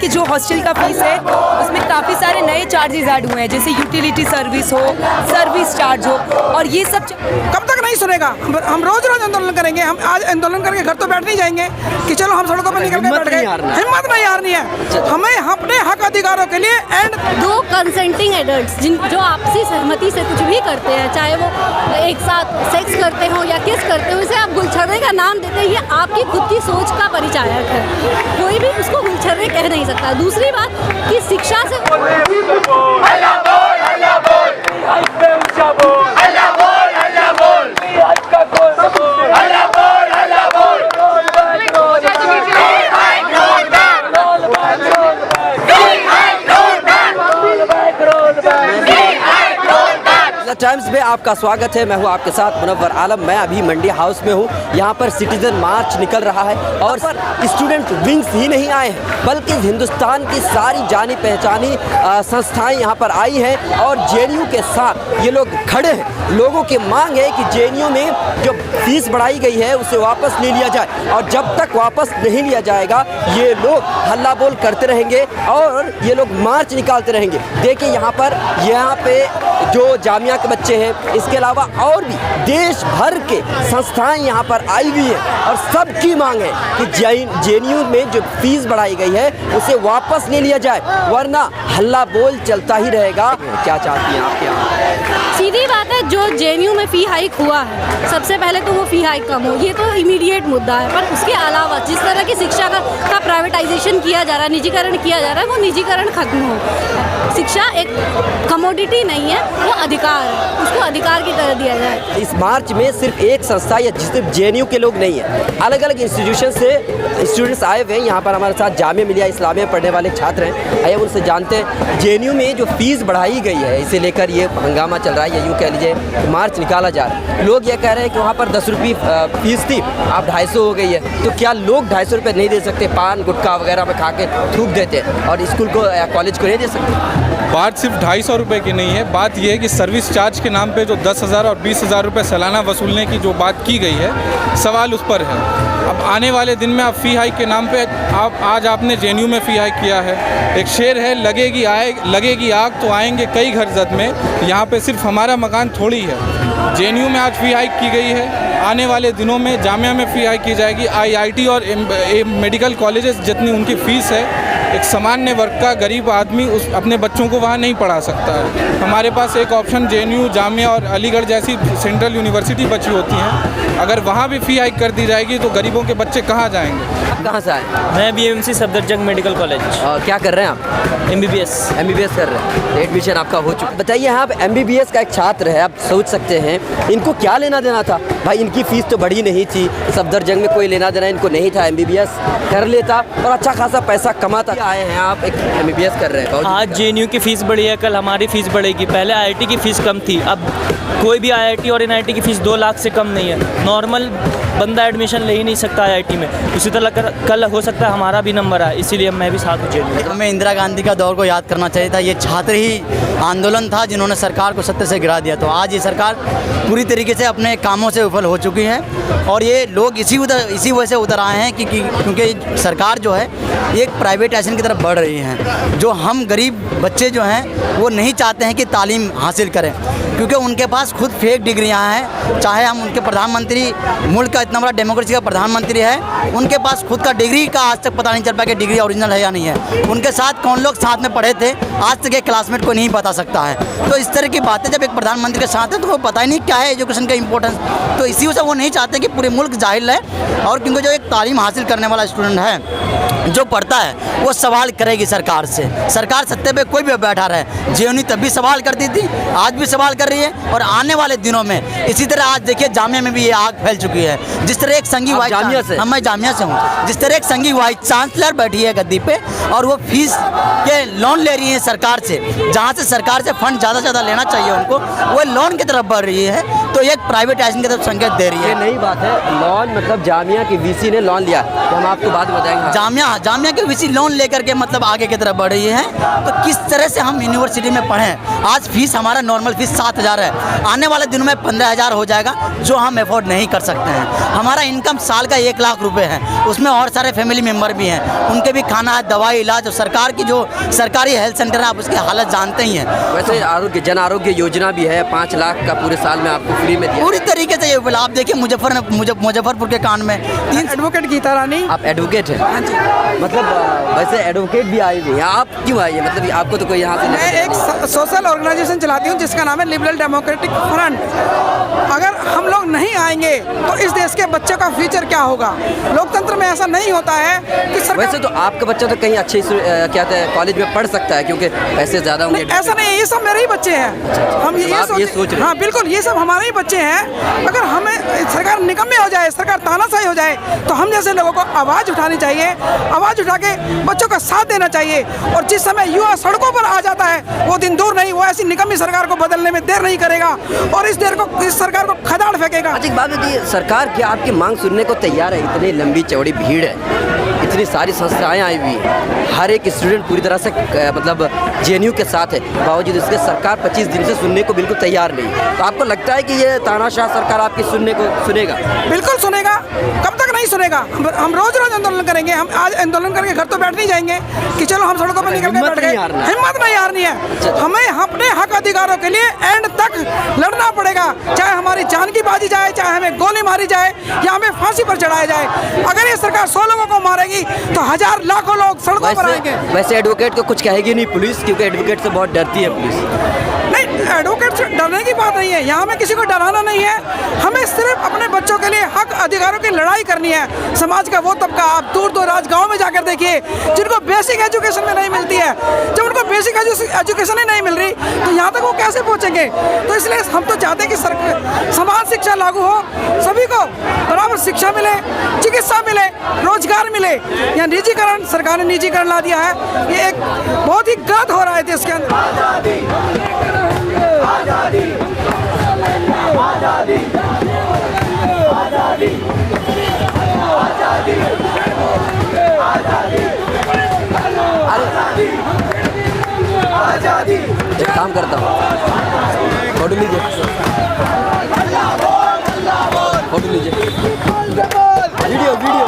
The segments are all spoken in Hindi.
कि जो हॉस्टल का फीस है उसमें काफ़ी सारे नए चार्जेस ऐड हुए हैं, जैसे यूटिलिटी सर्विस हो, सर्विस चार्ज हो, और ये सब कब तक नहीं सुनेगा। हम रोज रोज आंदोलन करेंगे। हम आज आंदोलन करके घर तो बैठ नहीं जाएंगे कि चलो हम सड़कों पर निकल के बैठ गए। हिम्मत नहीं हारनी है हमें अपने हक अधिकारों के लिए। एंड दो कंसेंटिंग एडल्ट्स जो आपसी सहमति से कुछ भी करते हैं, चाहे वो एक साथ सेक्स करते हो या किस करते हो, इसे आप गुलछर्रे का नाम देते हैं, ये आपकी खुद की सोच का परिचायक है। कोई भी उसको गुलछर्रे कह नहीं सकता। दूसरी बात कि शिक्षा से टाइम्स में आपका स्वागत है। मैं हूं आपके साथ मुनव्वर आलम। मैं अभी मंडी हाउस में हूं। यहां पर सिटीजन मार्च निकल रहा है और स्टूडेंट विंग्स ही नहीं आए हैं, बल्कि हिंदुस्तान की सारी जानी पहचानी संस्थाएं यहां पर आई हैं और जेएनयू के साथ ये लोग खड़े हैं। लोगों की मांग है कि जेएनयू में जो फीस बढ़ाई गई है उसे वापस ले लिया जाए, और जब तक वापस नहीं लिया जाएगा ये लोग हल्ला बोल करते रहेंगे और ये लोग मार्च निकालते रहेंगे। देखिए यहाँ पे जो जामिया के बच्चे हैं, इसके अलावा और भी देश भर के संस्थाएं यहाँ पर आई हुई हैं और सबकी मांग है कि जेएनयू में जो फीस बढ़ाई गई है उसे वापस ले लिया जाए, वरना हल्ला बोल चलता ही रहेगा। क्या चाहती हैं आप यहाँ? सीधी बात है, जो जेएनयू में फ़ी हाइक हुआ है, सबसे पहले तो वो फ़ी हाइक कम हो, ये तो इमीडिएट मुद्दा है। पर उसके अलावा जिस तरह की शिक्षा का प्राइवेटाइजेशन किया जा रहा है, निजीकरण किया जा रहा है, वो निजीकरण खत्म हो। शिक्षा एक कमोडिटी नहीं है, वो अधिकार है, उसको अधिकार की तरह दिया जाए। इस मार्च में सिर्फ एक संस्था या सिर्फ जेएनयू के लोग नहीं हैं, अलग अलग इंस्टीट्यूशन से स्टूडेंट्स आए हुए हैं। यहाँ पर हमारे साथ जामिया मिलिया इस्लामिया पढ़ने वाले छात्र हैं। आइए उनसे जानते हैं जेएनयू में जो फीस बढ़ाई गई है इसे लेकर ये हंगामा चल रहा है, या यूँ कह लीजिए मार्च निकाला जा रहा है। लोग ये कह रहे हैं कि वहाँ पर 10 रुपये फीस थी, अब 250 हो गई है। तो क्या लोग 250 रुपये नहीं दे सकते? पान गुटखा वगैरह में खा के थूक देते हैं और स्कूल को या कॉलेज को नहीं दे सकते? बात सिर्फ 250 रुपये की नहीं है। बात यह है कि सर्विस चार्ज के नाम पे जो 10,000 और 20,000 रुपये सालाना वसूलने की जो बात की गई है, सवाल उस पर है। अब आने वाले दिन में आप फ़ी हाइक के नाम पे आज आपने जेएनयू में फ़ी हाइक किया है। एक शेर है, लगेगी आग तो आएंगे कई घर जद में। यहाँ पे सिर्फ हमारा मकान थोड़ी है। जेएनयू में आज फ़ी हाइक की गई है, आने वाले दिनों में जामिया में फ़ी हाइक की जाएगी। आईआईटी और मेडिकल कॉलेजेस जितनी उनकी फ़ीस है, एक सामान्य वर्ग का गरीब आदमी अपने बच्चों को वहाँ नहीं पढ़ा सकता है। हमारे पास एक ऑप्शन जेएनयू, जामिया और अलीगढ़ जैसी सेंट्रल यूनिवर्सिटी बची होती हैं। अगर वहाँ भी फ़ी हाइक कर दी जाएगी तो गरीबों के बच्चे कहाँ जाएंगे? आप कहाँ से आए? मैं बीएमसी सफदरजंग मेडिकल कॉलेज। क्या कर रहे हैं आप? एमबीबीएस कर रहे हैं। एडमिशन आपका हो चुका। बताइए, आप एमबीबीएस का एक छात्र है, आप सोच सकते हैं इनको क्या लेना देना था? भाई इनकी फ़ीस तो बढ़ी नहीं थी, सफदरजंग में कोई लेना देना इनको नहीं था। एमबीबीएस कर लेता और अच्छा खासा पैसा कमाता। आए हैं आप एक एमबीबीएस कर रहे हैं। आज जेएनयू की फ़ीस बढ़ी है, कल हमारी फ़ीस बढ़ेगी। पहले आईआईटी की फ़ीस कम थी, अब कोई भी आईआईटी और एनआईटी की फ़ीस 2 लाख से कम नहीं है। नॉर्मल बंदा एडमिशन ले ही नहीं सकता आईआईटी में। उसी तरह कल हो सकता है हमारा भी नंबर आए, इसीलिए मैं भी साथ हूँ जेएनयू। हमें इंदिरा गांधी का दौर को याद करना चाहिए था। ये छात्र ही आंदोलन था जिन्होंने सरकार को सत्ता से गिरा दिया। तो आज ये सरकार पूरी तरीके से अपने कामों से विफल हो चुकी है और ये लोग इसी वजह से उतर आए हैं क्योंकि सरकार जो है एक प्राइवेटाइजेशन की तरफ बढ़ रही है। जो हम गरीब बच्चे जो हैं वो नहीं चाहते हैं कि तालीम हासिल करें, क्योंकि उनके पास खुद फेक डिग्रियां हैं। चाहे हम उनके प्रधानमंत्री, मुल्क का इतना बड़ा डेमोक्रेसी का प्रधानमंत्री है, उनके पास खुद का डिग्री का आज तक पता नहीं चल पाया कि डिग्री ओरिजिनल है या नहीं है। उनके साथ कौन लोग साथ में पढ़े थे आज तक एक क्लासमेट को नहीं बता सकता है। तो इस तरह की बातें जब एक प्रधानमंत्री के साथ है तो वो पता ही नहीं क्या है एजुकेशन का इंपॉर्टेंस। तो इसी वजह से वो नहीं चाहते कि पूरे मुल्क जाहिल है, और क्योंकि जो एक तालीम हासिल करने वाला स्टूडेंट है जो पढ़ता है वो सवाल करेगी सरकार से। सरकार सत्ते पे कोई भी बैठा रहे, जेएनयू तब भी सवाल करती थी, आज भी सवाल कर रही है और आने वाले दिनों में इसी तरह। आज देखिए जामिया में भी ये आग फैल चुकी है। जिस तरह एक संघी वाइस मैं जामिया से हूँ, जिस तरह एक संघी वाइस चांसलर बैठी है गद्दी पे और वो फीस के लोन ले रही है सरकार से, जहाँ से सरकार से फंड ज़्यादा से ज़्यादा लेना चाहिए उनको, वो लोन की तरफ बढ़ रही है। तो एक प्राइवेटाइजेशन की तरफ संकेत दे रही है। ये नई बात है, लोन मतलब जामिया की वीसी ने लोन लिया, तो हम आपको बाद में बताएंगे। जामिया की वीसी लोन लेकर के मतलब आगे की तरफ बढ़ रही है। तो किस तरह से हम यूनिवर्सिटी में पढ़ें, आज फीस हमारा नॉर्मल फीस 7,000 है, आने वाले दिनों में 15,000 हो जाएगा, जो हम अफोर्ड नहीं कर सकते हैं। हमारा इनकम साल का 1 लाख रुपए है, उसमें और सारे फैमिली मेम्बर भी हैं, उनके भी खाना है, दवाई, इलाज, और सरकार की जो सरकारी हेल्थ सेंटर है आप उसकी हालत जानते ही हैं। वैसे आरोग्य जन आरोग्य योजना भी है, 5 लाख का पूरे साल में आपको फ्री में दिया। पूरी तरीके से ये उपलब्ध। आप देखिए मुजफ्फरपुर के कांड में 3 एडवोकेट गीता रानी। आप एडवोकेट हैं? हाँ जी। मतलब वैसे एडवोकेट भी आए हुए हैं, आप क्यों आए हैं? मतलब आपको तो कोई यहाँ से मैं एक सोशल ऑर्गेनाइजेशन चलाती हूँ जिसका नाम है लिबरल डेमोक्रेटिक फ्रंट। अगर हम लोग नहीं आएंगे तो इस देश के बच्चों का फ्यूचर क्या होगा? लोकतंत्र में ऐसा नहीं होता है कि सरकार... वैसे तो आपका बच्चा तो कहीं अच्छे क्या कहते हैं कॉलेज में पढ़ सकता है, क्योंकि पैसे ज़्यादा होंगे। ऐसा नहीं है, ये सब मेरे ही बच्चे हैं। हम ये सोच रहे हैं। हाँ बिल्कुल, ये सब हमारे ही बच्चे हैं। अगर हमें सरकार निकम्मे हो जाए, सरकार तानाशाही हो जाए, तो हम जैसे लोगों को आवाज़ उठानी चाहिए, आवाज़ उठा के बच्चों का साथ देना चाहिए। और जिस समय युवा सड़कों पर आ जाता है वो दिन दूर नहीं, वो ऐसी निकम्मी सरकार को बदलने में देर नहीं करेगा और इस सरकार को खदाड़ फेंकेगा। अच्छा एक बात बताइए, सरकार क्या आपकी मांग सुनने को तैयार है? इतनी लंबी चौड़ी भीड़ है, इतनी सारी संस्थाएं आई हुई हैं, हर एक स्टूडेंट पूरी तरह से मतलब जेएनयू के साथ है, बावजूद इसके सरकार 25 दिन से सुनने को बिल्कुल तैयार नहीं। तो आपको लगता है कि ये तानाशाह सरकार आपकी सुनने को सुनेगा? बिल्कुल सुनेगा। कब तक नहीं सुनेगा? हम रोज रोज आंदोलन करेंगे। हम आज आंदोलन करके घर तो बैठ नहीं जाएंगे कि चलो हम सड़कों पर निकल के बैठ गए। हिम्मत नहीं हारनी है। हमें अपने हक अधिकारों के लिए एंड तक लड़ना पड़ेगा, चाहे हमारी जान की बाजी जाए, चाहे हमें गोली मारी जाए या हमें फांसी पर चढ़ाया जाए। अगर ये सरकार 100 लोगों को मारेगी तो हजार लाखों लोग सड़कों पर आएंगे। वैसे एडवोकेट को कुछ कहेगी नहीं पुलिस, क्योंकि एडवोकेट से बहुत डरती है पुलिस। नहीं, एडवोकेट से डरने की बात नहीं है, यहाँ में किसी को डराना नहीं है। हमें सिर्फ अपने बच्चों के लिए हक अधिकारों की लड़ाई करनी है। समाज का वो तबका आप दूर दूर आज गाँव में जाकर देखिए जिनको बेसिक एजुकेशन में नहीं मिलती है। जब उनको बेसिक एजुकेशन ही नहीं मिल रही तो यहाँ तक वो कैसे पहुँचेंगे? तो इसलिए हम तो चाहते हैं कि समान शिक्षा लागू हो, सभी को बराबर शिक्षा मिले, चिकित्सा मिले, रोजगार मिले। यहाँ निजीकरण, सरकार ने निजीकरण ला दिया है, ये एक बहुत ही गलत हो रहा है देश के अंदर। आजादी, आजादी, आजादी, आजादी, आजादी। एक काम करता हूँ, फोटो लीजिए, फोटो लीजिए, वीडियो वीडियो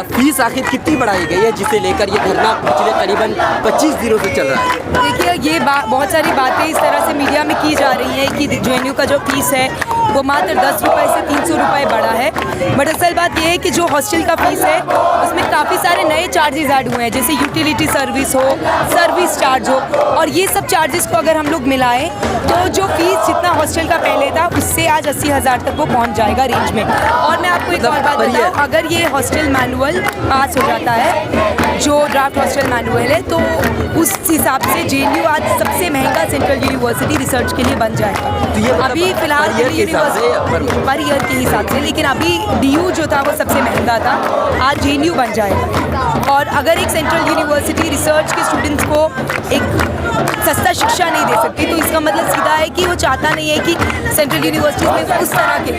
फीस आखिर कितनी बढ़ाई गई है जिसे लेकर ये धरना पिछले करीबन 25 दिनों से चल रहा है? देखिए ये बहुत सारी बातें इस तरह से मीडिया में की जा रही हैं कि जेएनयू का जो फीस है वो मात्र 10 रुपये से 300 रुपये बढ़ा है। बट असल बात ये है कि जो हॉस्टल का फीस है उसमें काफ़ी सारे नए चार्जेस ऐड हुए हैं, जैसे यूटिलिटी सर्विस हो, सर्विस चार्ज हो, और ये सब चार्जेस को अगर हम लोग मिलाएं तो जो फीस जितना हॉस्टल का पहले था उससे आज 80,000 तक वो पहुंच जाएगा रेंज में। और मैं आपको एक और बात बताऊँ, अगर ये हॉस्टल मैनुअल पास हो जाता है, जो ड्राफ्ट हॉस्टल मैनुअल है, तो उस हिसाब से जेएनयू आज सबसे महंगा सेंट्रल यूनिवर्सिटी रिसर्च के लिए बन जाएगा। तो अभी फिलहाल पर ईयर के हिसाब से, लेकिन अभी डीयू जो था वो सबसे महंगा था, आज जेएनयू बन जाएगा। और अगर एक सेंट्रल यूनिवर्सिटी रिसर्च के स्टूडेंट्स को एक सस्ता शिक्षा नहीं दे सकती। तो इसका मतलब सीधा है कि वो चाहता नहीं है कि सेंट्रल यूनिवर्सिटीज़ में उस तरह के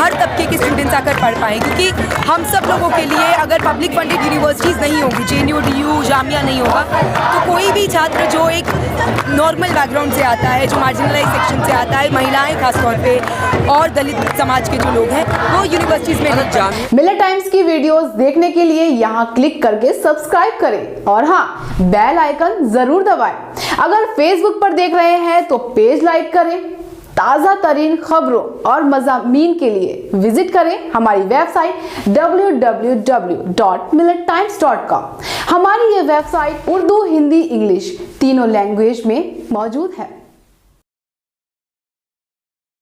हर तबके के स्टूडेंट्स आकर पढ़ पाएँ, क्योंकि हम सब लोगों के लिए अगर पब्लिक फंडेड यूनिवर्सिटीज़ नहीं होगी, JNU, DU, जामिया नहीं होगा, तो कोई भी छात्र जो एक नॉर्मल बैकग्राउंड से आता है, जो मार्जिनलाइज सेक्शन से आता है, महिलाएं खासतौर पे और दलित समाज के जो लोग हैं, वो यूनिवर्सिटीज़ में नहीं जाएंगे। मिलर टाइम्स की वीडियोस देखने के लिए यहाँ क्लिक करके सब्सक्राइब करें और हाँ, बेल आइकन जरूर दबाएं। अगर फेसबुक पर देख रहे हैं तो पेज लाइक करें। ताज़ा तरीन खबरों और मज़ामीन के लिए विजिट करें हमारी वेबसाइट www.millertimes.com। हमारी ये वेबसाइट उर्दू, हिंदी, इंग्लिश तीनों लैंग्वेज में मौजूद है।